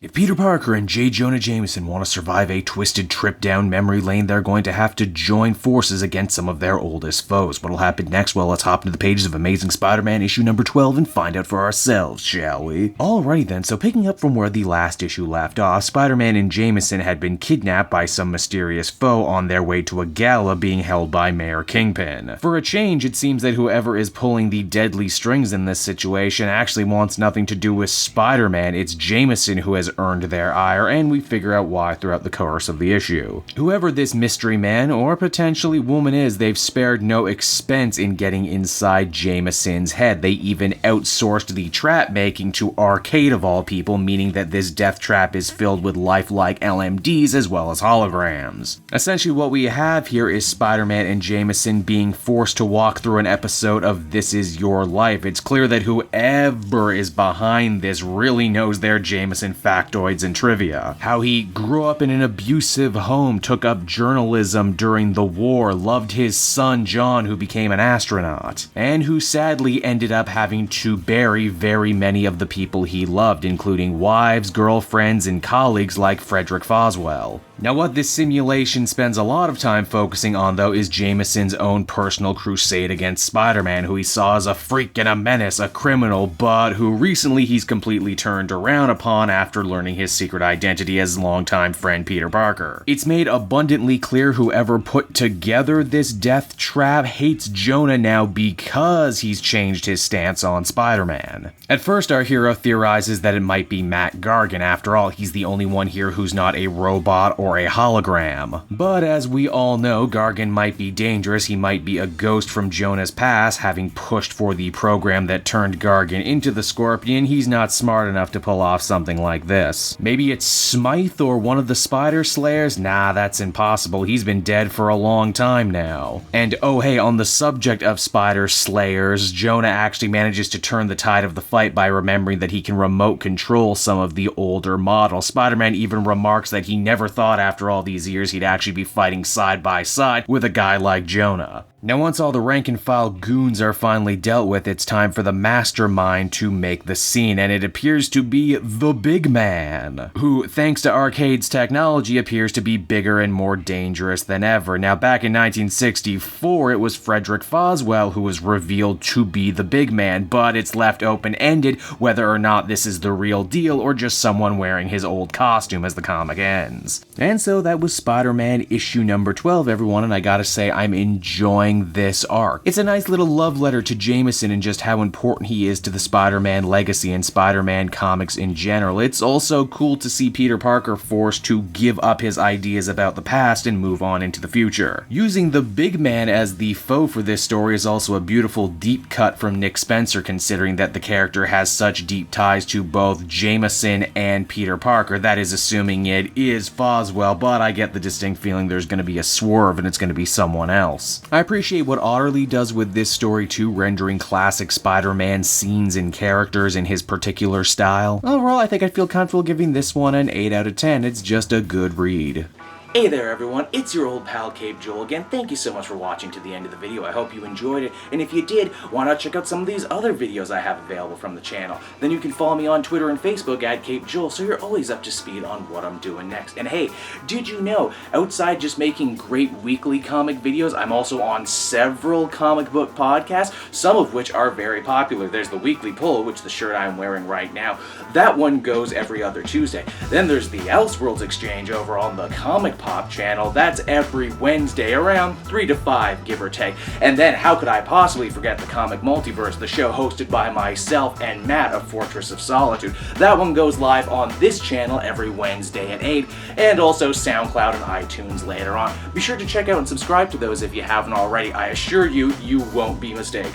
If Peter Parker and J. Jonah Jameson want to survive a twisted trip down memory lane, they're going to have to join forces against some of their oldest foes. What'll happen next? Well, let's hop into the pages of Amazing Spider-Man issue number 12 and find out for ourselves, shall we? Alrighty then, so picking up from where the last issue left off, Spider-Man and Jameson had been kidnapped by some mysterious foe on their way to a gala being held by Mayor Kingpin. For a change, it seems that whoever is pulling the deadly strings in this situation actually wants nothing to do with Spider-Man. It's Jameson who has earned their ire, and we figure out why throughout the course of the issue. Whoever this mystery man or potentially woman is, they've spared no expense in getting inside Jameson's head. They even outsourced the trap making to Arcade of all people, meaning that this death trap is filled with lifelike LMDs as well as holograms. Essentially what we have here is Spider-Man and Jameson being forced to walk through an episode of This Is Your Life. It's clear that whoever is behind this really knows their Jameson factoids and trivia. How he grew up in an abusive home, took up journalism during the war, loved his son John, who became an astronaut, and who sadly ended up having to bury very many of the people he loved, including wives, girlfriends, and colleagues like Frederick Foswell. Now what this simulation spends a lot of time focusing on though is Jameson's own personal crusade against Spider-Man, who he saw as a freak and a menace, a criminal, but who recently he's completely turned around upon after learning his secret identity as longtime friend Peter Parker. It's made abundantly clear whoever put together this death trap hates Jonah now because he's changed his stance on Spider-Man. At first our hero theorizes that it might be Matt Gargan. After all, he's the only one here who's not a robot or a hologram. But as we all know, Gargan might be dangerous. He might be a ghost from Jonah's past, having pushed for the program that turned Gargan into the Scorpion. He's not smart enough to pull off something like this. Maybe it's Smythe or one of the Spider Slayers? Nah, that's impossible. He's been dead for a long time now. And oh hey, on the subject of Spider Slayers, Jonah actually manages to turn the tide of the fight by remembering that he can remote control some of the older models. Spider-Man even remarks that he never thought after all these years he'd actually be fighting side by side with a guy like Jonah. Now once all the rank and file goons are finally dealt with, it's time for the mastermind to make the scene, and it appears to be the big man, who thanks to Arcade's technology appears to be bigger and more dangerous than ever. Now back in 1964 it was Frederick Foswell who was revealed to be the big man, but it's left open-ended whether or not this is the real deal or just someone wearing his old costume as the comic ends. And so that was Spider-Man issue number 12, everyone, and I gotta say I'm enjoying this arc. It's a nice little love letter to Jameson and just how important he is to the Spider-Man legacy and Spider-Man comics in general. It's also cool to see Peter Parker forced to give up his ideas about the past and move on into the future. Using the big man as the foe for this story is also a beautiful deep cut from Nick Spencer, considering that the character has such deep ties to both Jameson and Peter Parker. That is assuming it is Foswell, but I get the distinct feeling there's going to be a swerve and it's going to be someone else. I appreciate what Otterly does with this story too, rendering classic Spider-Man scenes and characters in his particular style. Overall, I think I'd feel comfortable giving this one an 8 out of 10. It's just a good read. Hey there everyone, it's your old pal Cape Joel again. Thank you so much for watching to the end of the video. I hope you enjoyed it, and if you did, why not check out some of these other videos I have available from the channel. Then you can follow me on Twitter and Facebook at Cape Joel, so you're always up to speed on what I'm doing next. And hey, did you know, outside just making great weekly comic videos, I'm also on several comic book podcasts, some of which are very popular. There's the Weekly Pull, which the shirt I'm wearing right now. That one goes every other Tuesday. Then there's the Elseworlds Exchange over on the Comic Pop channel. That's every Wednesday around 3 to 5, give or take. And then how could I possibly forget the Comic Multiverse, the show hosted by myself and Matt of Fortress of Solitude. That one goes live on this channel every Wednesday at 8, and also SoundCloud and iTunes later on. Be sure to check out and subscribe to those if you haven't already. I assure you, you won't be mistaken.